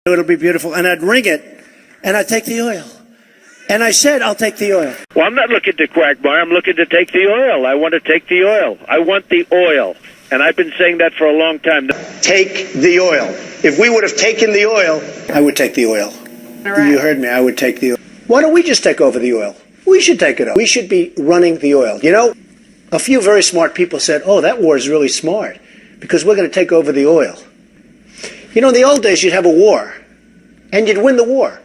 It'll be beautiful. And I'd ring it, and I'd take the oil. And I said, I'll take the oil. Well, I'm not looking to quagmire. I'm looking to take the oil. I want to take the oil. I want the oil. And I've been saying that for a long time. Take the oil. If we would have taken the oil, I would take the oil. Right. You heard me. I would take the oil. Why don't we just take over the oil? We should take it over. We should be running the oil. You know, a few very smart people said, oh, that war is really smart because we're going to take over the oil. You know, in the old days, you'd have a war, and you'd win the war.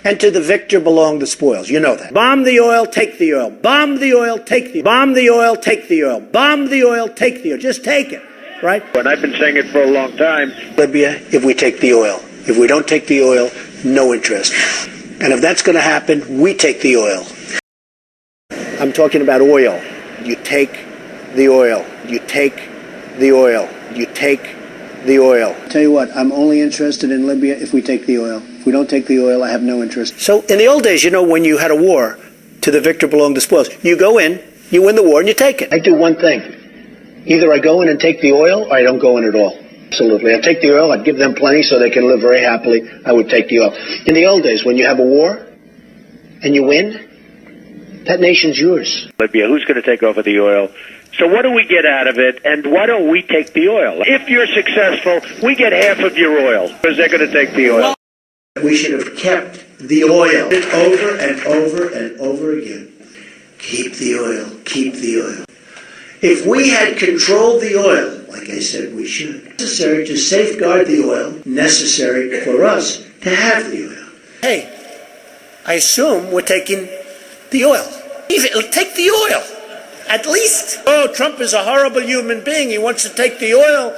And to the victor belong the spoils. You know that. Bomb the oil, take the oil. Bomb the oil, take the oil. Bomb the oil, take the oil. Bomb the oil, take the oil. Just take it, right? And I've been saying it for a long time. Libya, if we take the oil. If we don't take the oil, no interest. And if that's going to happen, we take the oil. I'm talking about oil. You take the oil. You take the oil. You take the oil. Tell you what, I'm only interested in Libya if we take the oil. If we don't take the oil, I have no interest. So in the old days, you know, when you had a war, to the victor belonged the spoils. You go in, you win the war, and you take it. I do one thing. Either I go in and take the oil, or I don't go in at all. Absolutely. I'd take the oil, I'd give them plenty so they can live very happily. I would take the oil. In the old days, when you have a war, and you win, that nation's yours. Libya, who's going to take over the oil? So what do we get out of it, and why don't we take the oil? If you're successful, we get half of your oil, because they're going to take the oil. We should have kept the oil over and over and over again. Keep the oil, keep the oil. If we had controlled the oil, like I said we should, necessary to safeguard the oil, necessary for us to have the oil. Hey, I assume we're taking the oil. Take the oil. At least. Oh, Trump is a horrible human being. He wants to take the oil.